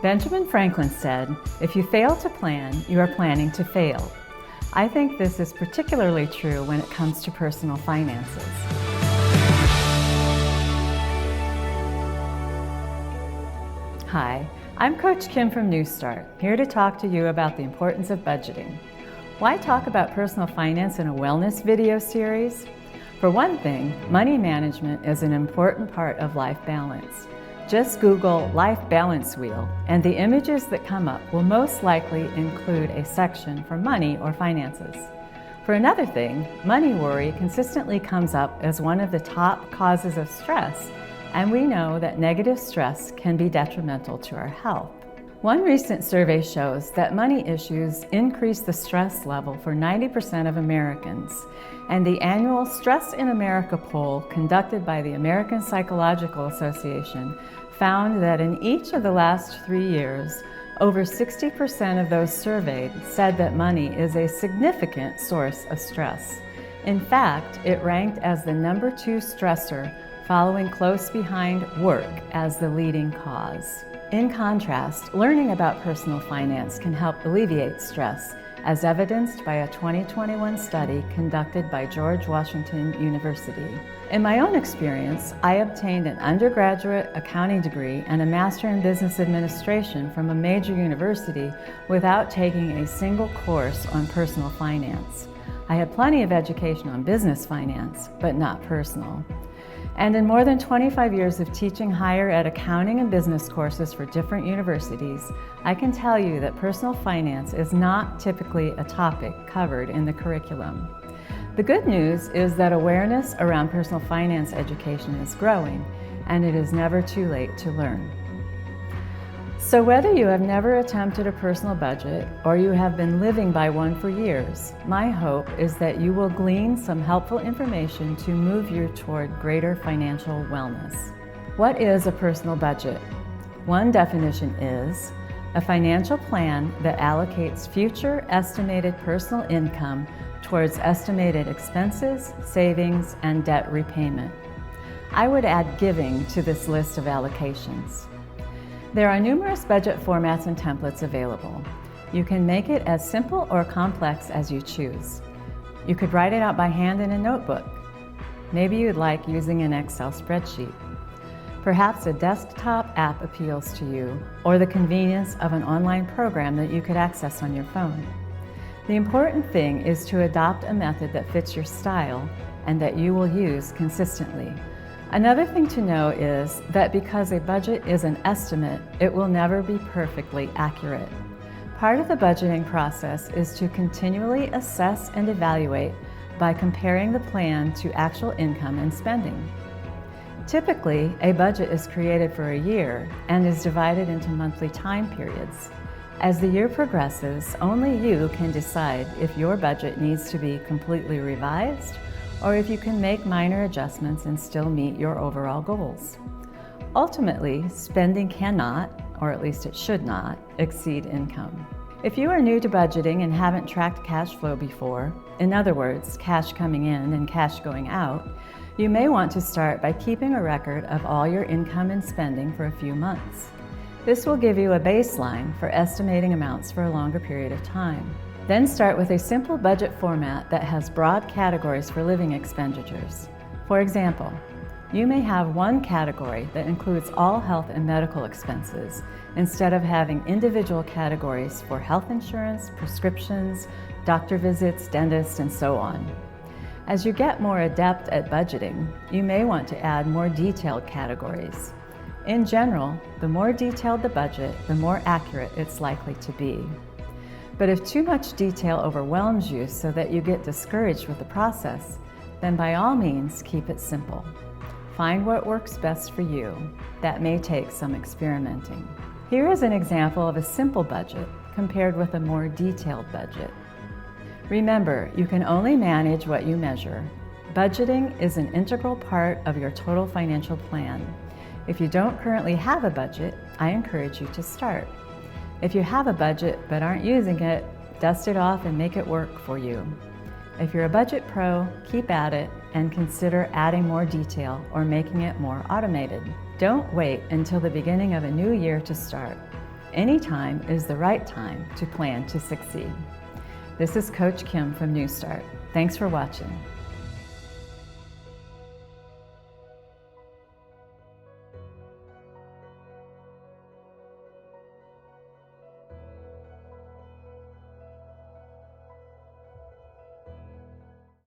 Benjamin Franklin said, "If you fail to plan, you are planning to fail." I think this is particularly true when it comes to personal finances. Hi, I'm Coach Kim from NuStart, here to talk to you about the importance of budgeting. Why talk about personal finance in a wellness video series? For one thing, money management is an important part of life balance. Just Google Life Balance Wheel, and the images that come up will most likely include a section for money or finances. For another thing, money worry consistently comes up as one of the top causes of stress, and we know that negative stress can be detrimental to our health. One recent survey shows that money issues increase the stress level for 90% of Americans, and the annual Stress in America poll conducted by the American Psychological Association found that in each of the last 3 years, over 60% of those surveyed said that money is a significant source of stress. In fact, it ranked as the number 2 stressor, following close behind work as the leading cause. In contrast, learning about personal finance can help alleviate stress, as evidenced by a 2021 study conducted by George Washington University. In my own experience, I obtained an undergraduate accounting degree and a master in business administration from a major university without taking a single course on personal finance. I had plenty of education on business finance, but not personal. And in more than 25 years of teaching higher ed accounting and business courses for different universities, I can tell you that personal finance is not typically a topic covered in the curriculum. The good news is that awareness around personal finance education is growing, and it is never too late to learn. So whether you have never attempted a personal budget or you have been living by one for years, my hope is that you will glean some helpful information to move you toward greater financial wellness. What is a personal budget? One definition is a financial plan that allocates future estimated personal income towards estimated expenses, savings, and debt repayment. I would add giving to this list of allocations. There are numerous budget formats and templates available. You can make it as simple or complex as you choose. You could write it out by hand in a notebook. Maybe you'd like using an Excel spreadsheet. Perhaps a desktop app appeals to you, or the convenience of an online program that you could access on your phone. The important thing is to adopt a method that fits your style and that you will use consistently. Another thing to know is that because a budget is an estimate, it will never be perfectly accurate. Part of the budgeting process is to continually assess and evaluate by comparing the plan to actual income and spending. Typically, a budget is created for a year and is divided into monthly time periods. As the year progresses, only you can decide if your budget needs to be completely revised or if you can make minor adjustments and still meet your overall goals. Ultimately, spending cannot, or at least it should not, exceed income. If you are new to budgeting and haven't tracked cash flow before, in other words, cash coming in and cash going out, you may want to start by keeping a record of all your income and spending for a few months. This will give you a baseline for estimating amounts for a longer period of time. Then start with a simple budget format that has broad categories for living expenditures. For example, you may have one category that includes all health and medical expenses instead of having individual categories for health insurance, prescriptions, doctor visits, dentists, and so on. As you get more adept at budgeting, you may want to add more detailed categories. In general, the more detailed the budget, the more accurate it's likely to be. But if too much detail overwhelms you so that you get discouraged with the process, then by all means keep it simple. Find what works best for you. That may take some experimenting. Here is an example of a simple budget compared with a more detailed budget. Remember, you can only manage what you measure. Budgeting is an integral part of your total financial plan. If you don't currently have a budget, I encourage you to start. If you have a budget but aren't using it, dust it off and make it work for you. If you're a budget pro, keep at it and consider adding more detail or making it more automated. Don't wait until the beginning of a new year to start. any time is the right time to plan to succeed. This is Coach Kim from NuStart. Thanks for watching.